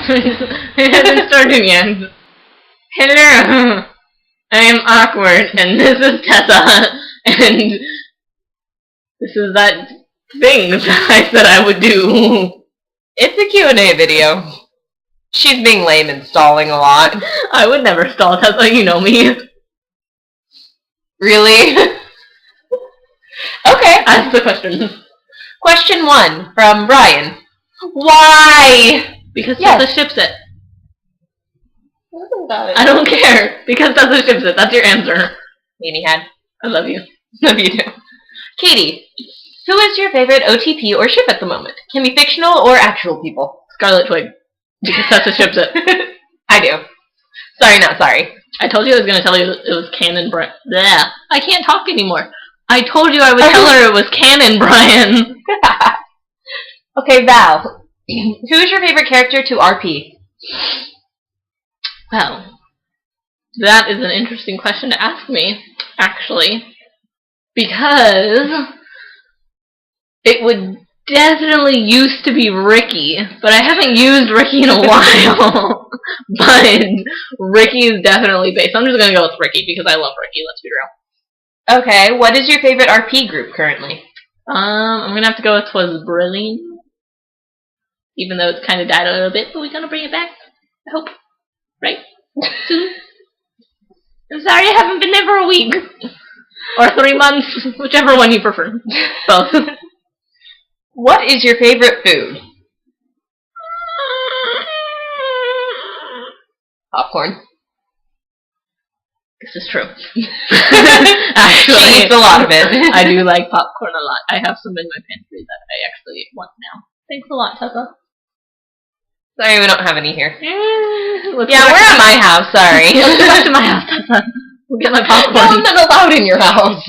It hasn't started yet. Hello! I am awkward, and this is Tessa, and this is that thing that I said I would do. It's a Q&A video. She's being lame and stalling a lot. I would never stall, Tessa, you know me. Really? Okay. Ask the question. Question 1 from Brian. Why? Because Tessa ships it. I don't care. Because Tessa ships it. That's your answer. Meanie head. I love you. Love you too. Katie, who is your favorite OTP or ship at the moment? Can be fictional or actual people. Scarlet Twig. Because Tessa ships it. I do. Sorry, not sorry. I told you I was going to tell you it was Canon Brian. Bleh. I can't talk anymore. I told you I would tell her it was Canon Brian. Okay, Val. Who is your favorite character to RP? Well, that is an interesting question to ask me, actually. Because it would definitely used to be Ricky, but I haven't used Ricky in a while. But Ricky is definitely based. I'm just going to go with Ricky because I love Ricky, let's be real. Okay, what is your favorite RP group currently? I'm going to have to go with Twas Brilliant. Even though it's kind of died a little bit, but we're going to bring it back. I hope. Right? Soon. I'm sorry I haven't been there for a week. Or 3 months. Whichever one you prefer. Both. What is your favorite food? Popcorn. This is true. Actually, she eats a lot of it. I do like popcorn a lot. I have some in my pantry that I actually want now. Thanks a lot, Tessa. Sorry, we don't have any here. Yeah, we're at my house, sorry. Let's go back to my house, Tessa. We'll get my popcorn. No, I'm not allowed in your house.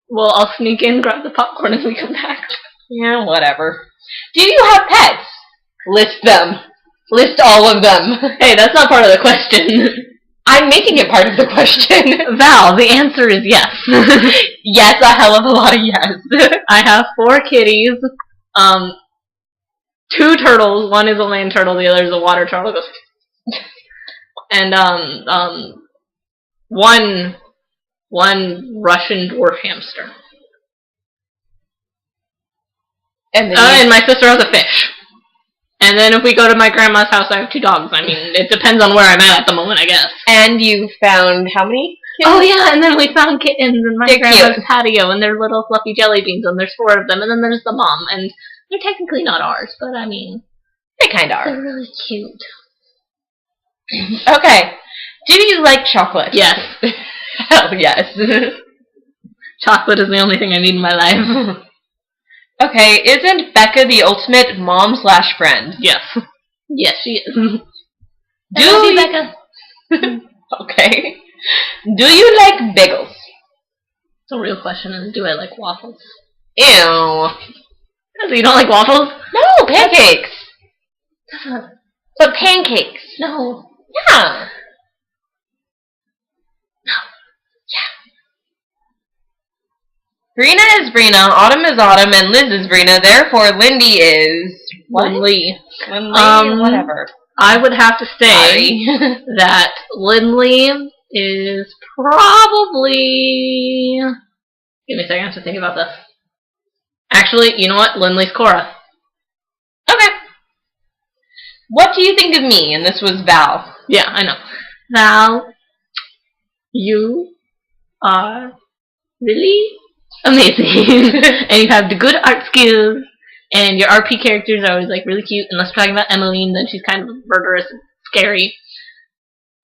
Well, I'll sneak in, grab the popcorn, and we come back. Yeah, whatever. Do you have pets? List them. List all of them. Hey, that's not part of the question. I'm making it part of the question. Val, the answer is yes. Yes, a hell of a lot of yes. I have 4 kitties. 2 turtles. One is a land turtle, the other is a water turtle. And one Russian dwarf hamster. And my sister has a fish. And then if we go to my grandma's house, I have 2 dogs. I mean, it depends on where I'm at the moment, I guess. And you found how many kittens? Oh yeah, and then we found kittens in my grandma's patio, and they're little fluffy jelly beans, and there's 4 of them, and then there's the mom, and they're technically not ours, but I mean, they kind of are. They're really cute. Okay. Do you like chocolate? Yes. Hell yes. Chocolate is the only thing I need in my life. Okay, isn't Becca the ultimate mom/friend? Yes. Yes, she is. Do you, Becca? Okay. Do you like bagels? The real question is, do I like waffles? Ew. So you don't like waffles? No, pancakes. But pancakes. No. Yeah. Brina is Brina, Autumn is Autumn, and Liz is Brina. Therefore, Lindy is what? Lindley. Whatever. I would have to say that Lindley is probably. Give me a second. I have to think about this. Actually, you know what? Lindley's Cora. Okay. What do you think of me? And this was Val. Yeah, I know. Val, you are really amazing. And you have the good art skills, and your RP characters are always like really cute. Unless we're talking about Emmeline, then she's kind of murderous and scary.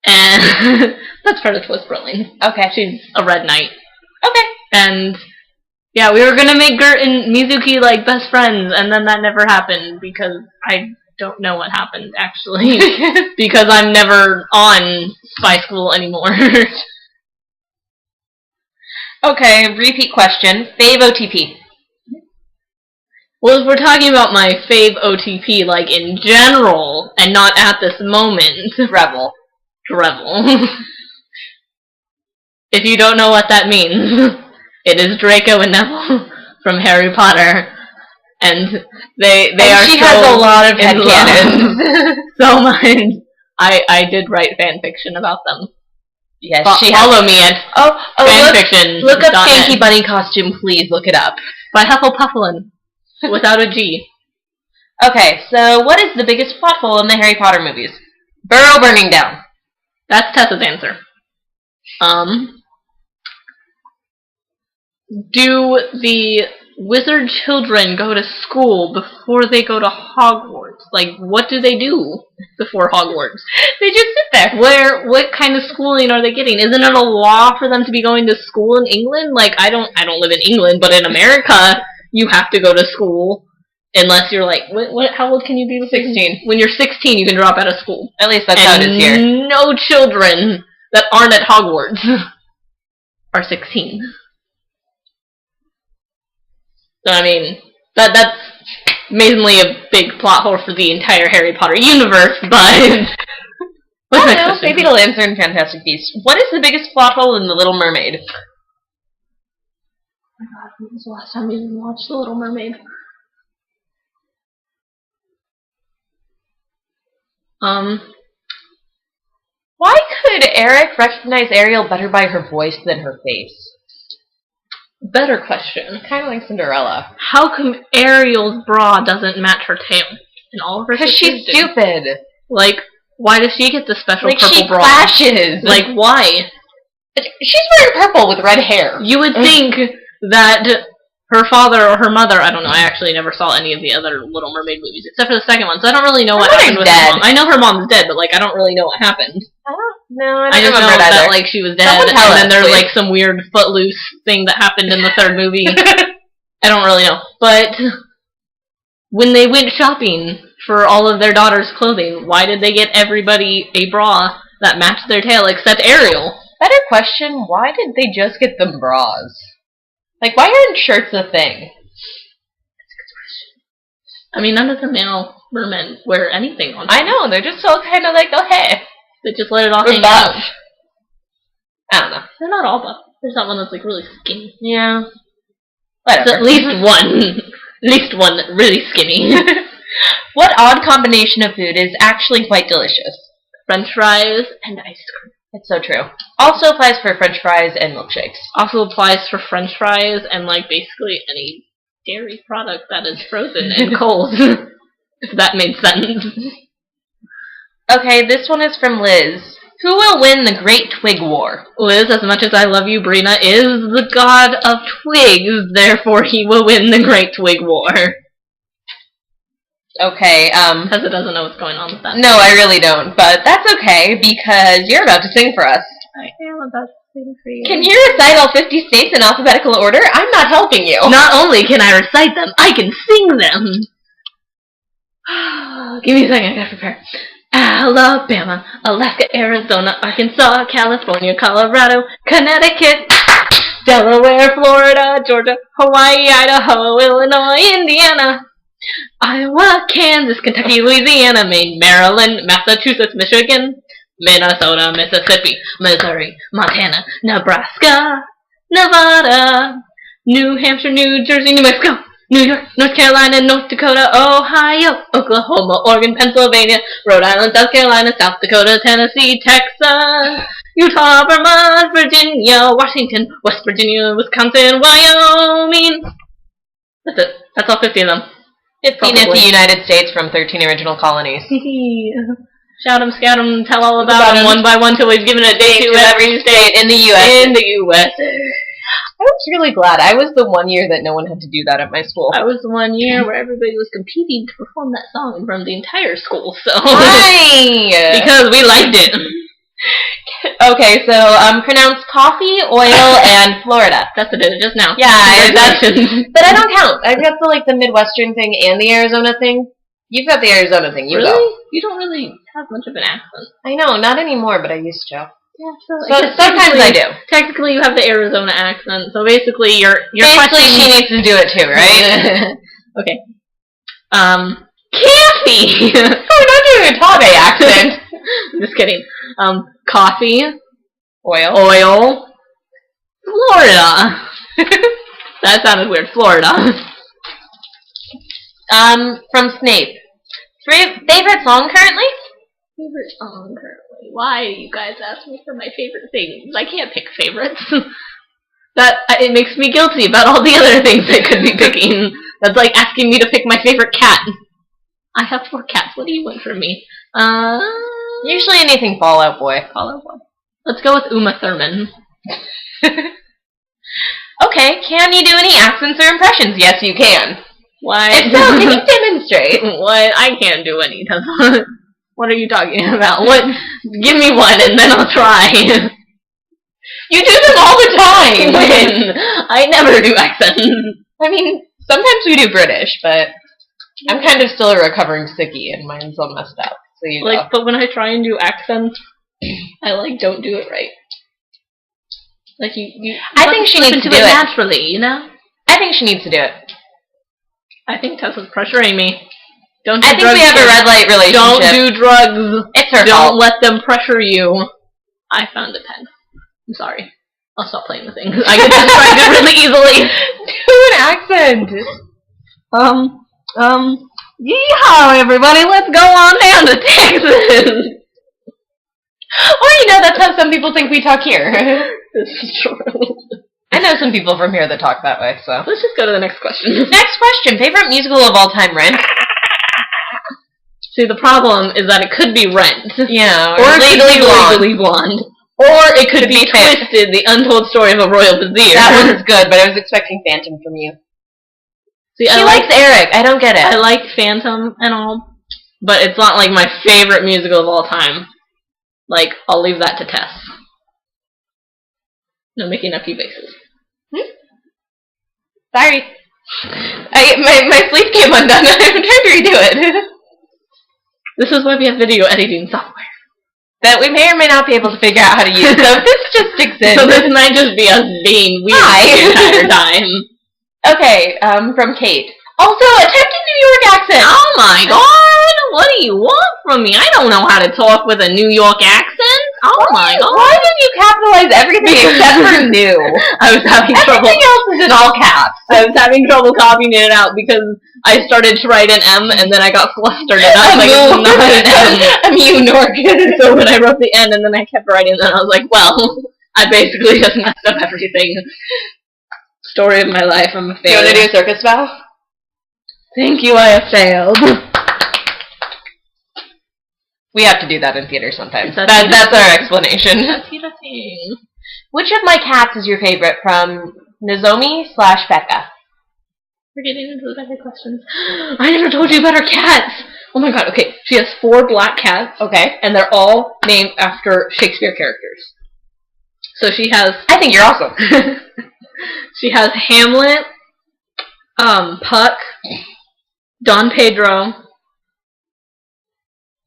And that's part of Twist Brilliant. Okay. She's a red knight. Okay. And yeah, we were gonna make Gert and Mizuki like best friends, and then that never happened because I don't know what happened actually. Because I'm never on Spy School anymore. Okay, repeat question. Fave OTP. Well, if we're talking about my fave OTP, like in general, and not at this moment, Revel. If you don't know what that means, it is Draco and Neville from Harry Potter, and they are she has a lot of headcanons. so much. I did write fan fiction about them. Yes, Follow me at fanfiction. Look up Skanky Bunny costume, please. Look it up. By Hufflepufflin, without a G. Okay, so what is the biggest plot hole in the Harry Potter movies? Burrow burning down. That's Tessa's answer. Do the wizard children go to school before they go to Hogwarts? Like, what do they do before Hogwarts? They just sit there. What kind of schooling are they getting? Isn't it a law for them to be going to school in England? Like, I don't live in England, but in America, you have to go to school unless you're like, how old can you be? 16. When you're 16, you can drop out of school. At least that's how it is here. No children that aren't at Hogwarts are 16. So, I mean, that's amazingly a big plot hole for the entire Harry Potter universe, but... I don't know, maybe it'll answer in Fantastic Beasts. What is the biggest plot hole in The Little Mermaid? Oh my god, when was the last time we watched The Little Mermaid? Why could Eric recognize Ariel better by her voice than her face? Better question. Kind of like Cinderella. How come Ariel's bra doesn't match her tail? And all of her Because she's stupid. Like, why does she get the special like purple she bra? Clashes. Like, why? She's wearing purple with red hair. You would think that her father or her mother, I don't know, I actually never saw any of the other Little Mermaid movies, except for the second one, so I don't really know what happened with her mom. I know her mom's dead, but, like, I don't really know what happened. I just don't know remember that, like, she was dead, and then there's, like, some weird footloose thing that happened in the third movie. I don't really know. But when they went shopping for all of their daughter's clothing, why did they get everybody a bra that matched their tail except Ariel? Better question, why did they just get them bras? Like, why aren't shirts a thing? That's a good question. I mean, none of the male mermen wear anything on them. I know, they're just all kind of like, oh, hey. They just let it all hang out. I don't know. They're not all buff. There's not one that's, like, really skinny. Yeah. Whatever. There's at least one really skinny. What odd combination of food is actually quite delicious? French fries and ice cream. It's so true. Also applies for French fries and milkshakes. Also applies for French fries and, like, basically any dairy product that is frozen and cold. If that made sense. Okay, this one is from Liz. Who will win the Great Twig War? Liz, as much as I love you, Brina is the god of twigs, therefore he will win the Great Twig War. Okay, Tessa doesn't know what's going on with that. No, I really don't, but that's okay, because you're about to sing for us. I am about to sing for you. Can you recite all 50 states in alphabetical order? I'm not helping you. Not only can I recite them, I can sing them! Give me a second, I gotta prepare. Alabama, Alaska, Arizona, Arkansas, California, Colorado, Connecticut, Delaware, Florida, Georgia, Hawaii, Idaho, Illinois, Indiana, Iowa, Kansas, Kentucky, Louisiana, Maine, Maryland, Massachusetts, Michigan, Minnesota, Mississippi, Missouri, Montana, Nebraska, Nevada, New Hampshire, New Jersey, New Mexico, New York, North Carolina, North Dakota, Ohio, Oklahoma, Oregon, Pennsylvania, Rhode Island, South Carolina, South Dakota, Tennessee, Texas, Utah, Vermont, Virginia, Washington, West Virginia, Wisconsin, Wyoming. That's it. That's all 50 of them. 15 is the United States from 13 original colonies. Shout 'em, scout 'em, tell all about 'em one by one till we've given a date to every state in the U.S. In the USA. I was really glad. I was the one year that no one had to do that at my school. I was the 1 year where everybody was competing to perform that song in front of the entire school, so... Hi! Because we liked it. Okay, so pronounce coffee, oil, and Florida. That's what I did just now. Yeah, but I don't count. I've got the Midwestern thing and the Arizona thing. You've got the Arizona thing. You really? go. You don't really have much of an accent. I know, not anymore, but I used to. Yeah, so sometimes I do. Technically, you have the Arizona accent, so basically your basically she needs to do it too, right? Okay. Kathy! We're not doing a Tabe accent. Just kidding. Coffee. Oil. Florida. That sounded weird. Florida. From Snape. Favorite song currently? Favorite song currently. Why do you guys ask me for my favorite things? I can't pick favorites. It makes me guilty about all the other things I could be picking. That's like asking me to pick my favorite cat. I have 4 cats. What do you want from me? Usually anything Fallout Boy. Fallout Boy. Let's go with Uma Thurman. Okay, can you do any accents or impressions? Yes, you can. Why? If so, can you demonstrate? What? I can't do any. What are you talking about? What? Give me one and then I'll try. You do them all the time. When? I never do accents. I mean, sometimes we do British, but I'm kind of still a recovering sickie and mine's all messed up. So you know. But when I try and do accents, I don't do it right. Like you I think she needs to do it naturally, you know? I think she needs to do it. I think Tessa's pressuring me. Don't do I think drugs, we have a red light relationship. Don't do drugs. It's her fault. Don't let them pressure you. I found a pen. I'm sorry. I'll stop playing with things. I get distracted really easily. Do an accent. Yeehaw, everybody. Let's go on down to Texas. Well, you know, that's how some people think we talk here. This is true. I know some people from here that talk that way, so. Let's just go to the next question. Next question. Favorite musical of all time, Rent? See, the problem is that it could be Rent. Yeah, or Legally Blonde. Or it could be Twisted, the untold story of a royal vizier. That one's good, but I was expecting Phantom from you. See, she likes Eric. I don't get it. I like Phantom and all, but it's not like my favorite musical of all time. Like, I'll leave that to Tess. No making up you faces. Sorry. My sleeve came undone. I'm trying to redo it. This is why we have video editing software. That we may or may not be able to figure out how to use. So this just sticks in. So this might just be us being weird the entire time. Okay, from Kate. Also, attempted New York accent. Oh my god! What do you want from me? I don't know how to talk with a New York accent. Oh my god! Why did you capitalize everything except for new? I was having trouble. Everything else is in all caps. I was having trouble copying it out because I started to write an M and then I got flustered and I was like, it's not an M. I'm New York. So when I wrote the N and then I kept writing and I was like, well, I basically just messed up everything. Story of my life. I'm a failure. Do you want to do a circus bow? Thank you, I have failed. We have to do that in theater sometimes. That's our explanation. That's the thing. Which of my cats is your favorite from Nozomi/Becca? We're getting into the better questions. I never told you about her cats. Oh my god, okay. She has 4 black cats. Okay. And they're all named after Shakespeare characters. So she has... I think you're awesome. She has Hamlet, Puck, Don Pedro,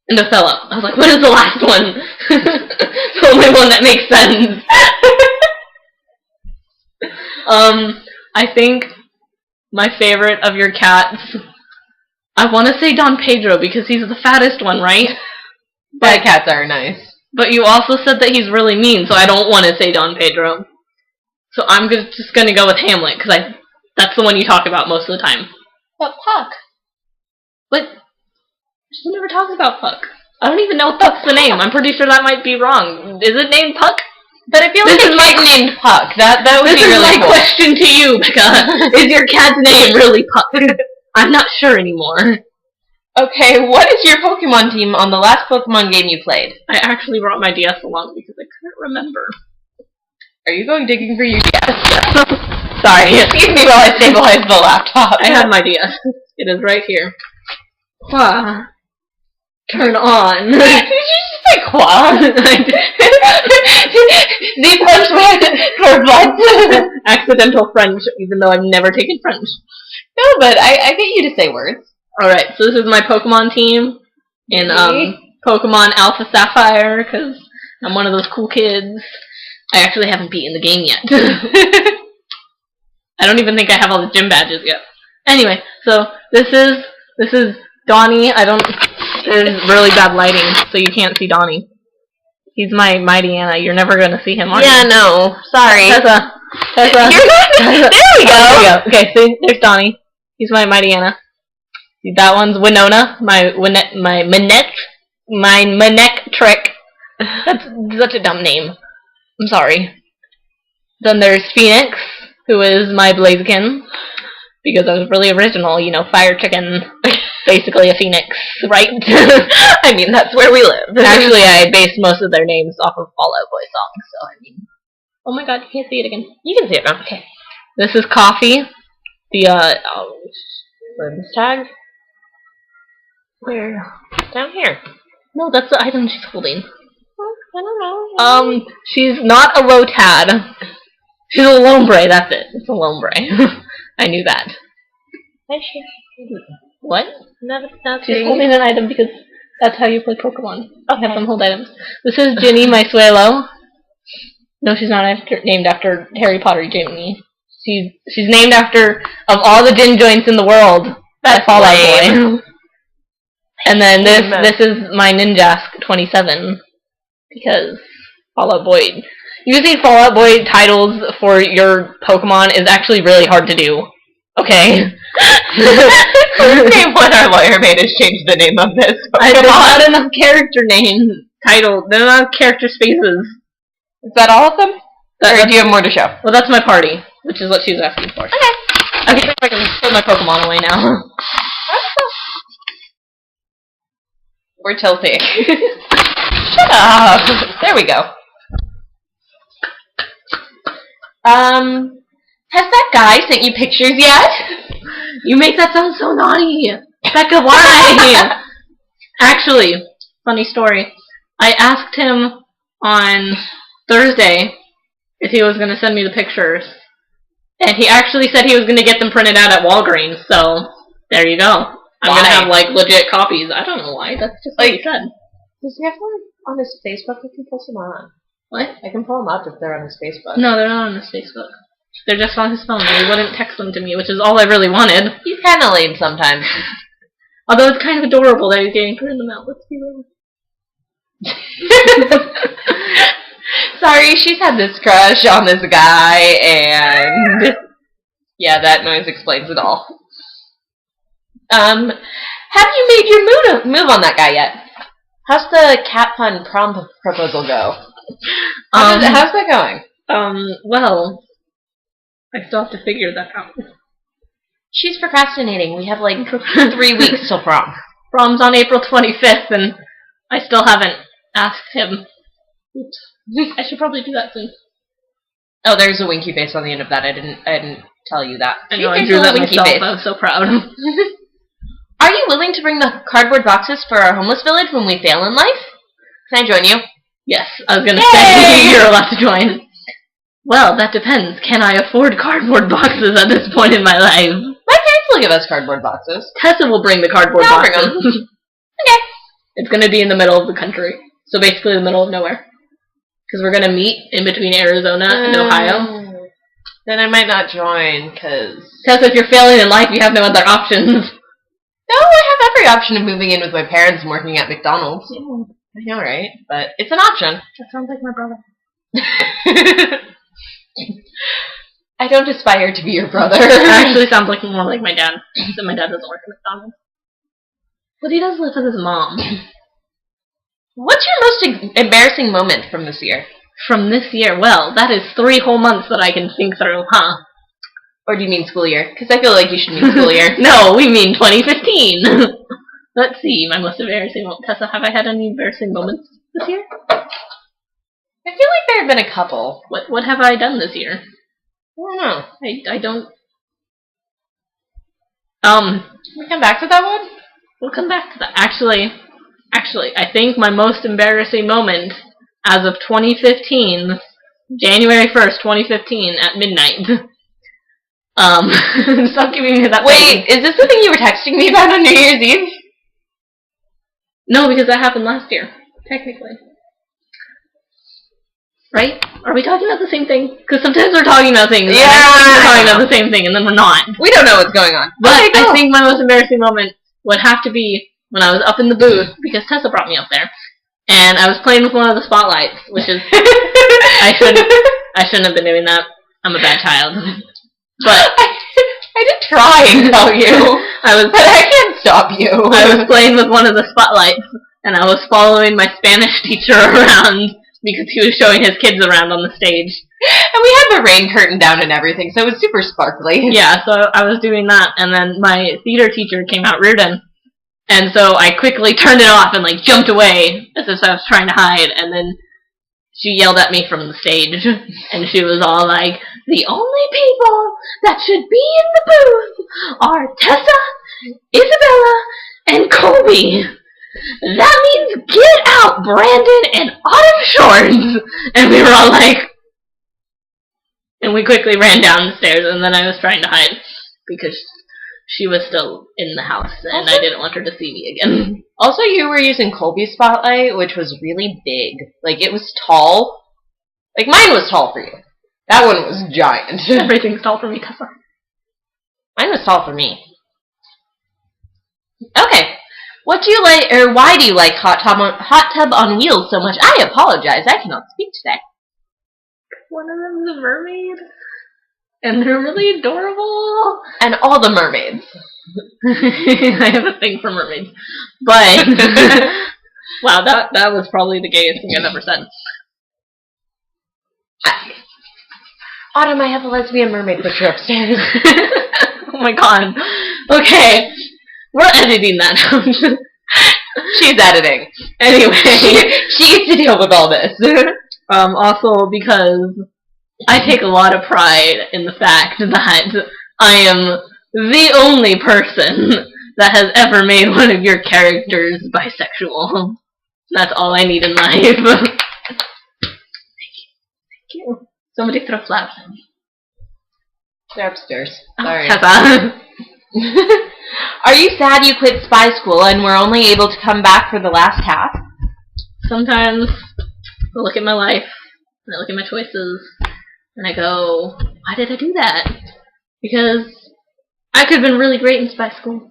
and Othello. I was like, what is the last one? The only one that makes sense. I think my favorite of your cats, I want to say Don Pedro because he's the fattest one, right? But cats are nice. But you also said that he's really mean, so I don't want to say Don Pedro. So I'm just going to go with Hamlet because that's the one you talk about most of the time. But Puck. But she never talks about Puck. I don't even know if Puck's the name. I'm pretty sure that might be wrong. Is it named Puck? But I feel like it's named Puck. That would be really cool. This is my question to you, Becca. Is your cat's name really Puck? I'm not sure anymore. Okay, what is your Pokemon team on the last Pokemon game you played? I actually brought my DS along because I couldn't remember. Are you going digging for your DS? Sorry. Excuse me while I stabilize the laptop. I have my DS. It is right here. Qua. Turn on. Did you just say qua? The French word for what? Accidental French, even though I've never taken French. No, but I get you to say words. Alright, so this is my Pokemon team in Pokemon Alpha Sapphire, because I'm one of those cool kids. I actually haven't beaten the game yet. I don't even think I have all the gym badges yet. Anyway, so this is Donnie. There's really bad lighting, so you can't see Donnie. He's my Mighty Anna. You're never gonna see him, are you? Yeah, no. Sorry. Tessa. There we go. Okay, see, there's Donnie. He's my Mighty Anna. See, that one's Winona, my Minette. my neck trick. That's such a dumb name. I'm sorry. Then there's Phoenix, who is my Blaziken, because I was really original, fire chicken, basically a phoenix, right? I mean, that's where we live. Actually, I based most of their names off of Fall Out Boy songs, so I mean... Oh my god, you can't see it again. You can see it now. Okay. This is Coffee, the, Limbs tag? Where? Down here. No, that's the item she's holding. I don't know. She's not a Lotad. She's a Lombre, that's it. It's a Lombre. I knew that. What? She's holding an item because that's how you play Pokemon. Okay. Have them hold items. This is Ginny, my Suelo. No, she's not named after Harry Potter Ginny. She's named after, of all the gin joints in the world, that's Fall Out Boy. And then this is my Ninjask 27, because Fall Out Boy. Using Fall Out Boy titles for your Pokemon is actually really hard to do. Okay? Name what our lawyer made us change the name of this Pokemon. There's not enough character name title. There's not enough character spaces. Is that all of them? Or do you have more to show? Well, that's my party, which is what she was asking for. Okay, if I can put my Pokemon away now. We're tilting. Shut up! There we go. Has that guy sent you pictures yet? You make that sound so naughty. Becca, why? Actually, funny story. I asked him on Thursday if he was going to send me the pictures. And he actually said he was going to get them printed out at Walgreens, so there you go. I'm going to have, legit copies. I don't know why. That's just what he said. Does he have one on his Facebook? I can post them on. What? I can pull them up if they're on his Facebook. No, they're not on his Facebook. They're just on his phone. He wouldn't text them to me, which is all I really wanted. He's kind of lame sometimes. Although it's kind of adorable that he's getting printed them out. Let's be real. Sorry, she's had this crush on this guy, and yeah, that noise explains it all. Have you made your move on that guy yet? How's the cat pun prom proposal go? How's that going? Well, I still have to figure that out. She's procrastinating. We have 3 weeks till prom. Prom's on April 25th, and I still haven't asked him. Oops. I should probably do that soon. Oh, there's a winky face on the end of that. I didn't tell you that. I know, I drew that myself. I was so proud. Are you willing to bring the cardboard boxes for our homeless village when we fail in life? Can I join you? Yes, I was going to say you're allowed to join. Well, that depends. Can I afford cardboard boxes at this point in my life? My parents will give us cardboard boxes. Tessa will bring the cardboard I'll boxes. bring them. Okay. It's going to be in the middle of the country. So basically the middle of nowhere. Because we're going to meet in between Arizona and Ohio. Then I might not join, because... Tessa, if you're failing in life, you have no other options. No, I have every option of moving in with my parents and working at McDonald's. Yeah. I know, right? But it's an option. That sounds like my brother. I don't aspire to be your brother. It actually sounds like more like my dad. Except my dad doesn't work at McDonald's. But he does live with his mom. What's your most embarrassing moment from this year? From this year? Well, that is 3 whole months that I can think through, huh? Or do you mean school year? Because I feel like you should mean school year. No, we mean 2015. Let's see, my most embarrassing moment. Tessa, have I had any embarrassing moments this year? I feel like there have been a couple. What have I done this year? I don't know. I don't... Can we come back to that one? We'll come back to that. Actually, I think my most embarrassing moment as of 2015, January 1st, 2015, at midnight. Stop giving me that. Wait, is this the thing you were texting me about on New Year's Eve? No, because that happened last year, technically. Right? Are we talking about the same thing? Because sometimes we're talking about things, and we're talking about the same thing, and then we're not. We don't know what's going on. But okay, I think my most embarrassing moment would have to be when I was up in the booth, because Tessa brought me up there, and I was playing with one of the spotlights, which is... I shouldn't have been doing that. I'm a bad child. But I did try and tell you. But I can't stop you. I was playing with one of the spotlights, and I was following my Spanish teacher around because he was showing his kids around on the stage. And we had the rain curtain down and everything, so it was super sparkly. Yeah, so I was doing that, and then my theater teacher came out Reardon, and so I quickly turned it off and like jumped away as if I was trying to hide, and then she yelled at me from the stage, and she was all like, "The only people that should be in the booth are Tessa, Isabella, and Colby. That means get out, Brandon and Autumn Shorts!" And we were all like... And we quickly ran down the stairs, and then I was trying to hide, because she was still in the house, and I didn't want her to see me again. Also, you were using Colby's spotlight, which was really big. Like, it was tall. Like, mine was tall for you. That one was giant. Everything's tall for me, Tessa. Mine was tall for me. Okay. What do you like, or why do you like Hot Tub on Wheels so much? I apologize, I cannot speak today. One of them's a mermaid, and they're really adorable. And all the mermaids. I have a thing for mermaids. But, wow, that was probably the gayest thing I've ever said. Autumn, I have a lesbian mermaid picture upstairs. Oh my god. Okay, we're editing that out. She's editing. Anyway. She gets to deal with all this. Also because I take a lot of pride in the fact that I am the only person that has ever made one of your characters bisexual. That's all I need in life. Thank you. Somebody throw flowers at me. They're upstairs. Sorry. Are you sad you quit spy school and were only able to come back for the last half? Sometimes I look at my life, and I look at my choices, and I go, why did I do that? Because I could have been really great in spy school.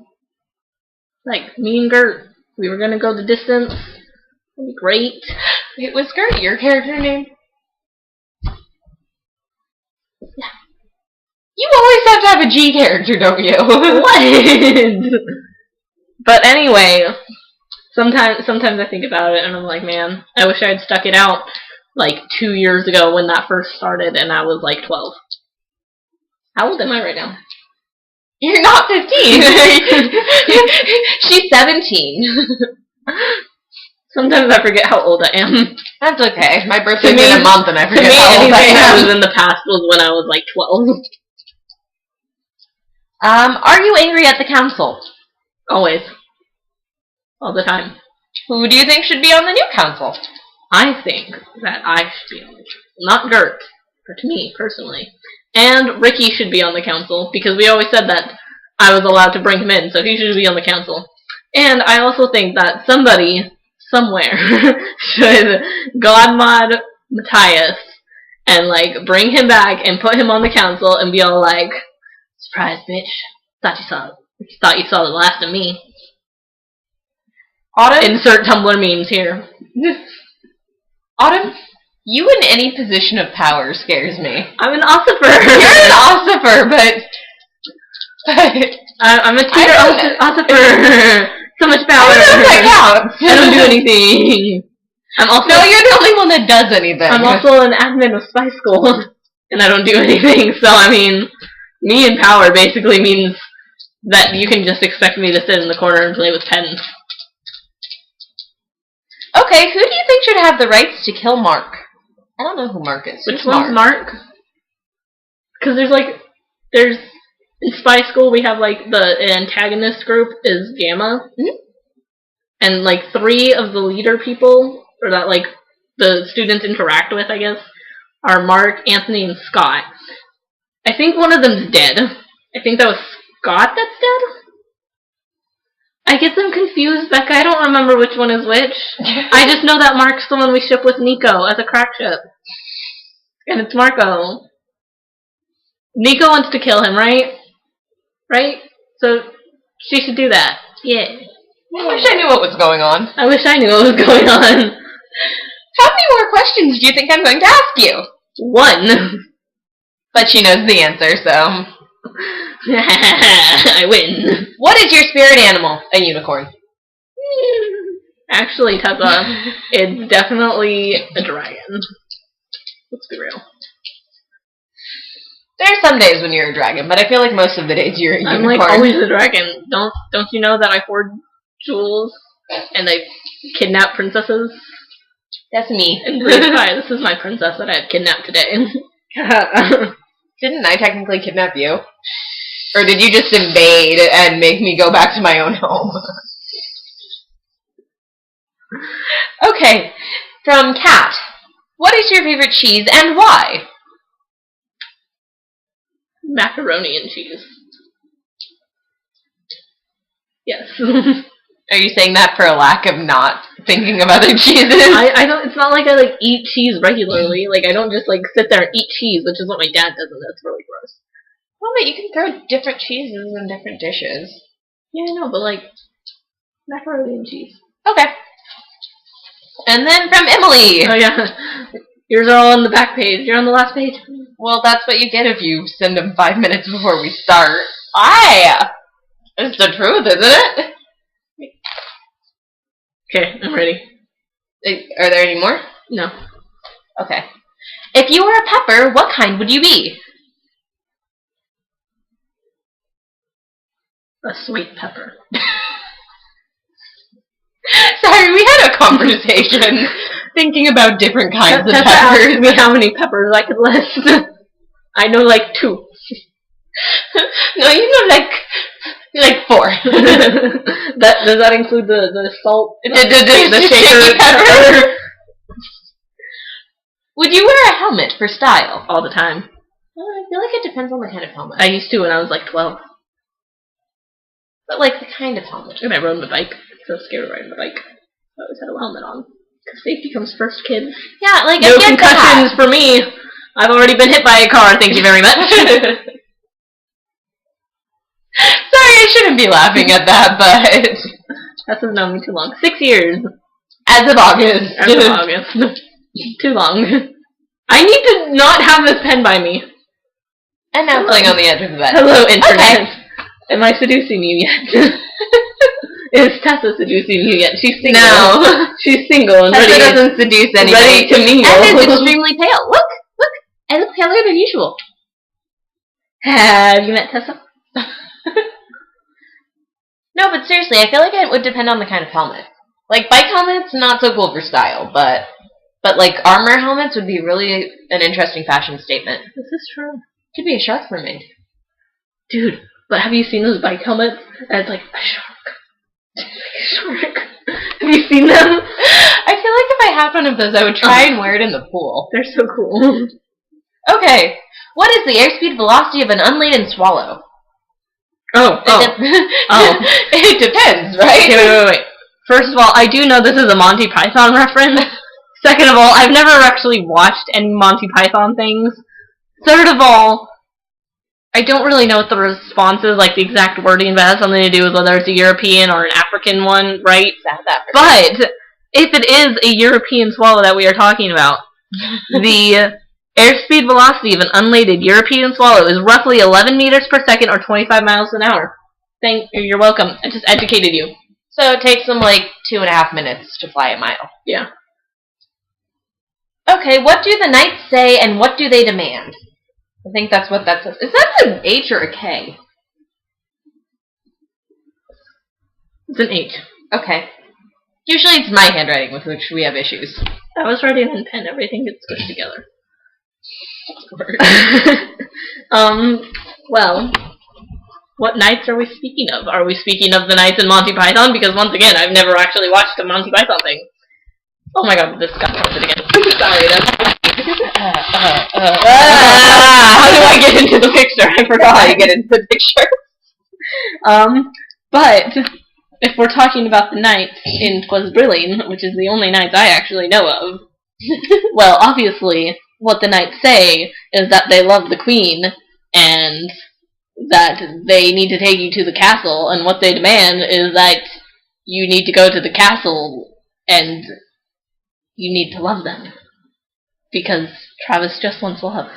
Like, me and Gert, we were going to go the distance. It'd be great. Wait, was Gert your character name? Yeah. You always have to have a G character, don't you? What? But anyway, sometimes I think about it and I'm like, man, I wish I had stuck it out like 2 years ago when that first started and I was like 12. How old am I right now? You're not 15. She's 17. Sometimes I forget how old I am. That's okay. My birthday's in a month and I forget how old I anything am. that was in the past was when I was like 12. Are you angry at the council? Always. All the time. Who do you think should be on the new council? I think that I should be on the council. Not Gert, but to me, personally. And Ricky should be on the council, because we always said that I was allowed to bring him in, so he should be on the council. And I also think that somebody, somewhere, should godmod Matthias and, like, bring him back and put him on the council and be all like, surprise, bitch. Thought you saw the last of me. Autumn? Insert Tumblr memes here. Autumn, you in any position of power scares me. I'm an ossifer. You're an ossifer, but I'm a teeter ossifer. So much power. I don't know if that counts. I don't do anything. I'm also no, you're the only one that does anything. I'm also an admin of Spy School, and I don't do anything. So I mean, me in power basically means that you can just expect me to sit in the corner and play with pens. Okay, who do you think should have the rights to kill Mark? I don't know who Mark is. Which one's Mark? Because there's in Spy School we have like the antagonist group is Gamma, and like 3 of the leader people, or that like the students interact with, I guess, are Mark, Anthony, and Scott. I think one of them's dead. I think that was Scott that's dead. I get them confused, Becca. I don't remember which one is which. I just know that Mark's the one we ship with Nico as a crack ship. And it's Marco. Nico wants to kill him, right? Right? So she should do that. Yeah. I wish I knew what was going on. I wish I knew what was going on. How many more questions do you think I'm going to ask you? 1. But she knows the answer, so... I win. What is your spirit animal? A unicorn. Actually, Tessa, it's definitely a dragon. Let's be real. There are some days when you're a dragon, but I feel like most of the days you're a unicorn. I'm like always a dragon. Don't you know that I hoard jewels and I kidnap princesses? That's me. And hi, this is my princess that I have kidnapped today. Didn't I technically kidnap you? Or did you just invade and make me go back to my own home? Okay, from Kat. What is your favorite cheese and why? Macaroni and cheese. Yes. Are you saying that for a lack of not thinking of other cheeses? I don't. It's not like I like eat cheese regularly. Like I don't just like sit there and eat cheese, which is what my dad does, and that's really gross. Well, but you can throw different cheeses in different dishes. Yeah, I know, but like macaroni and cheese. Okay. And then from Emily. Oh yeah, yours are all on the back page. You're on the last page. Well, that's what you get if you send them 5 minutes before we start. It's the truth, isn't it? Okay, I'm ready. Are there any more? No. Okay. If you were a pepper, what kind would you be? A sweet pepper. Sorry, we had a conversation thinking about different kinds of peppers. Asked me how many peppers I could list. I know like 2. No, you know like 4. Does that include the salt? The shaker pepper? Would you wear a helmet for style? All the time. Well, I feel like it depends on the kind of helmet. I used to when I was like 12. But like the kind of helmet. And I rode my bike. So I was scared of riding the bike. I always had a helmet on. Because safety comes first, kids. Yeah, like no I get concussions that. for me. I've already been hit by a car. Thank you very much. Sorry, I shouldn't be laughing at that, but Tessa's known me too long. 6 years. As of August. As of August. Too long. I need to not have this pen by me. And now playing on the edge of the bed. Hello, Internet. Okay. Am I seducing you yet? Is Tessa seducing you yet? She's single. No. She's single and Tessa ready, doesn't seduce anybody. ready to mingle. And is extremely pale. Look. I look paler than usual. Have you met Tessa? No, but seriously, I feel like it would depend on the kind of helmet. Like, bike helmets, not so cool for style, but like, armor helmets would be really an interesting fashion statement. This is true. Could be a shark for me. Dude, but have you seen those bike helmets? That's like a shark. It's like a shark. Have you seen them? I feel like if I had one of those, I would try and wear it in the pool. They're so cool. Okay. What is the airspeed velocity of an unladen swallow? It depends, right? Okay, wait. First of all, I do know this is a Monty Python reference. Second of all, I've never actually watched any Monty Python things. Third of all, I don't really know what the response is, like the exact wording, but it has something to do with whether it's a European or an African one, right? But if it is a European swallow that we are talking about, the airspeed velocity of an unladen European swallow is roughly 11 meters per second or 25 miles an hour. You're welcome. I just educated you. So it takes them like 2.5 minutes to fly a mile. Yeah. Okay, what do the knights say and what do they demand? I think that's what that says. Is that an H or a K? It's an H. Okay. Usually it's my handwriting with which we have issues. I was writing in pen. Everything gets squished together. Well, what knights are we speaking of? Are we speaking of the knights in Monty Python? Because once again, I've never actually watched a Monty Python thing. Oh my god, this got posted again. Sorry, that's... how do I get into the picture? I forgot how to get into the picture. But if we're talking about the knights in Twas Brilling, which is the only knights I actually know of, well, obviously, what the knights say is that they love the queen, and that they need to take you to the castle, and what they demand is that you need to go to the castle, and you need to love them. Because Travis just wants love.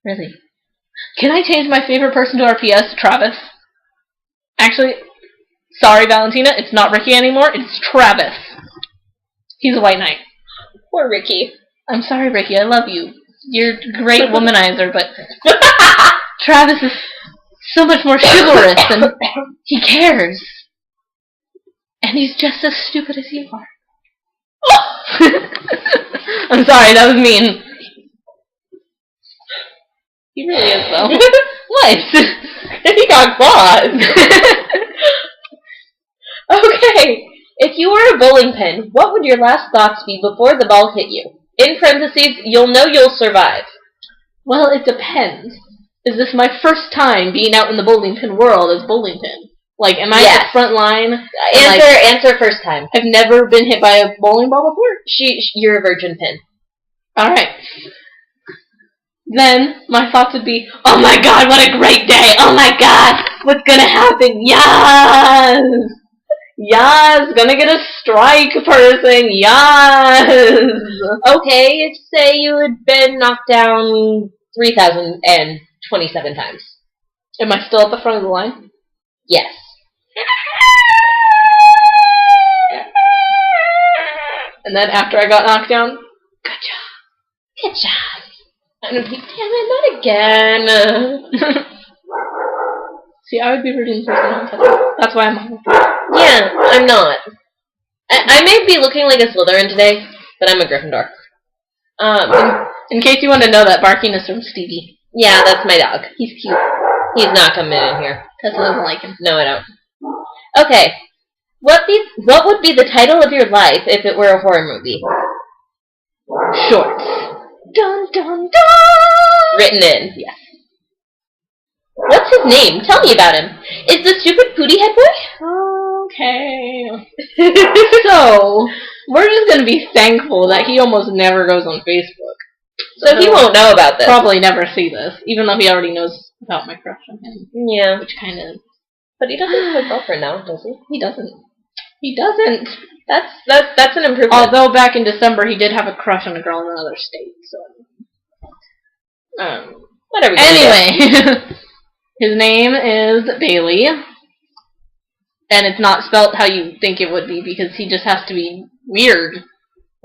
Really. Can I change my favorite person to our PS to Travis? Actually, sorry Valentina, it's not Ricky anymore, it's Travis. He's a white knight. Poor Ricky. I'm sorry, Ricky. I love you. You're a great womanizer, but Travis is so much more chivalrous, and he cares. And he's just as stupid as you are. I'm sorry, that was mean. He really is, though. What? He got claws. Okay. If you were a bowling pin, what would your last thoughts be before the ball hit you? In parentheses, you'll know you'll survive. Well, it depends. Is this my first time being out in the bowling pin world as bowling pin? Like, am I at the front line? Answer first time. I've never been hit by a bowling ball before? You're a virgin pin. Alright. Then, my thoughts would be, oh my god, what a great day! Oh my god, what's gonna happen? Yes! Yes! Gonna get a strike person! Yes! Okay, say you had been knocked down 3,027 times. Am I still at the front of the line? Yes. And then after I got knocked down, good job. Good job. And I'd be, damn it, not again. See, I would be rooting for someone else. That's why I'm on. Yeah, I'm not. I may be looking like a Slytherin today, but I'm a Gryffindor. In case you want to know, that barking is from Stevie. Yeah, that's my dog. He's cute. He's not coming in here. Tessa doesn't like him. No, I don't. Okay. What would be the title of your life if it were a horror movie? Shorts. Dun dun dun! Written in. Yes. What's his name? Tell me about him. Is the stupid pooty head boy? Okay. So, we're just going to be thankful that he almost never goes on Facebook. So he won't know about this. Probably never see this, even though he already knows about my crush on him. Yeah. Which kind of... But he doesn't have a girlfriend now, does he? He doesn't. He doesn't. That's an improvement. Although back in December he did have a crush on a girl in another state, so... Whatever. Anyway, his name is Bailey. And it's not spelt how you think it would be, because he just has to be weird.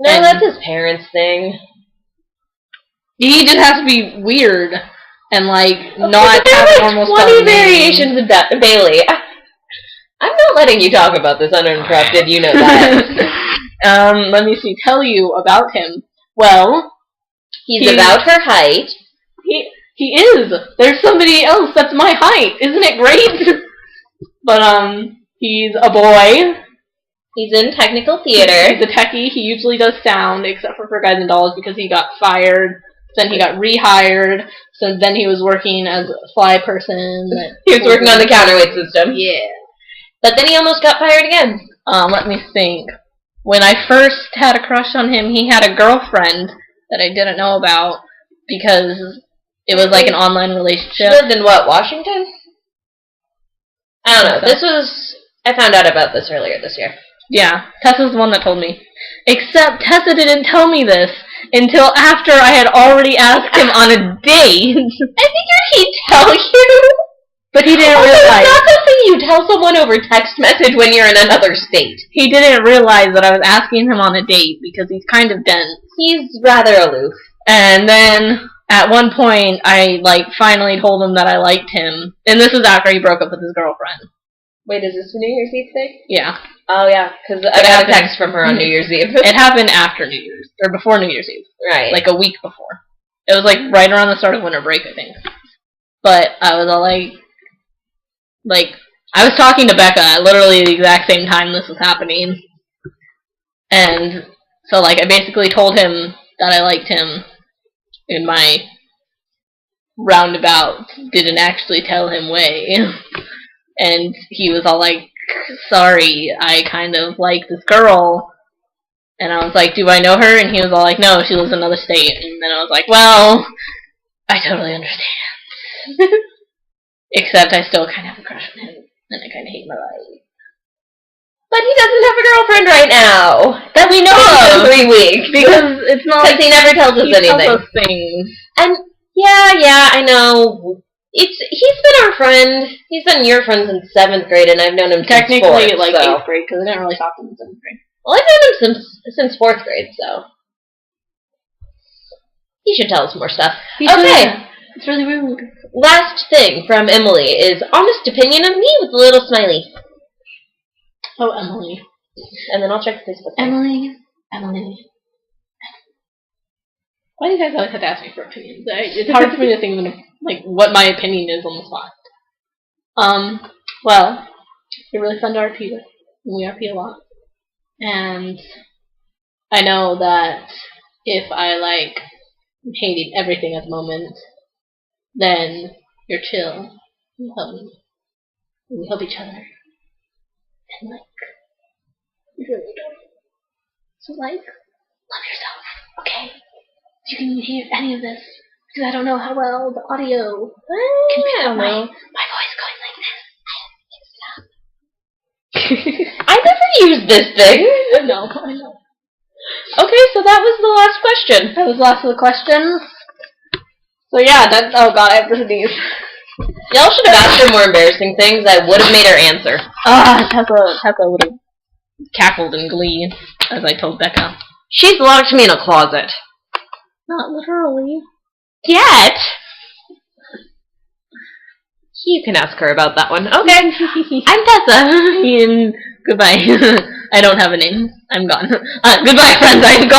No, that's his parents' thing. He just has to be weird and like not have normal stuff. 20 variations of Bailey. I'm not letting you talk about this uninterrupted. You know that. Let me see. Tell you about him. Well, he's about her height. He is. There's somebody else that's my height. Isn't it great? But he's a boy. He's in technical theater. He's a techie. He usually does sound, except for Guys and Dolls, because he got fired. Then he got rehired. So then he was working as a fly person. He was working on the counterweight system. Yeah. But then he almost got fired again. Let me think. When I first had a crush on him, he had a girlfriend that I didn't know about because it was like an online relationship. She lived in what, Washington? I don't know. I found out about this earlier this year. Yeah, Tessa's the one that told me. Except Tessa didn't tell me this until after I had already asked him on a date. I figured he'd tell you. But he didn't realize. It's not the thing you tell someone over text message when you're in another state. He didn't realize that I was asking him on a date because he's kind of dense. He's rather aloof. And then at one point I finally told him that I liked him. And this is after he broke up with his girlfriend. Wait, is this the New Year's Eve thing? Yeah. Oh, yeah, because I got a text from her on New Year's Eve. It happened after New Year's, or before New Year's Eve. Right. Like a week before. It was right around the start of winter break, I think. But I was all I was talking to Becca at literally the exact same time this was happening. And so, I basically told him that I liked him in my roundabout, didn't actually tell him way. And he was all sorry, I kind of like this girl. And I was like, do I know her? And he was all no, she lives in another state. And then I was like, well, I totally understand. Except I still kind of have a crush on him. And I kind of hate my life. But he doesn't have a girlfriend right now. That we know of. In 3 weeks. Because it's not because he never tells us anything. He tells us things. And, yeah, I know. He's been our friend. He's been your friend since 7th grade, and I've known him technically since 4th. Technically, 8th grade, because I didn't really talk to him in 7th grade. Well, I've known him since 4th grade, so he should tell us more stuff. Okay. It's really rude. Last thing from Emily is honest opinion of me with a little smiley. Oh, Emily. And then I'll check Facebook. Emily. Why do you guys always have to ask me for opinions? It's hard for me to think of what my opinion is on the spot. Well, you're really fun to RP with. We RP a lot. And I know that if I hated everything at the moment, then you're chill. You help me. We help each other. And you really don't. So love yourself, okay? You can hear any of this because I don't know how well the audio can pick up my voice going like this. I never used this thing. I know. Okay, so that was the last question. That was the last of the questions. So yeah, oh god, I have to sneeze. Y'all should have asked her more embarrassing things. I would have made her answer. Tessa would have Cackled in glee, as I told Becca. She's locked me in a closet. not literally. Yet! You can ask her about that one. Okay. I'm Tessa. Goodbye. I don't have a name. I'm gone. Goodbye, friends. I'm gone.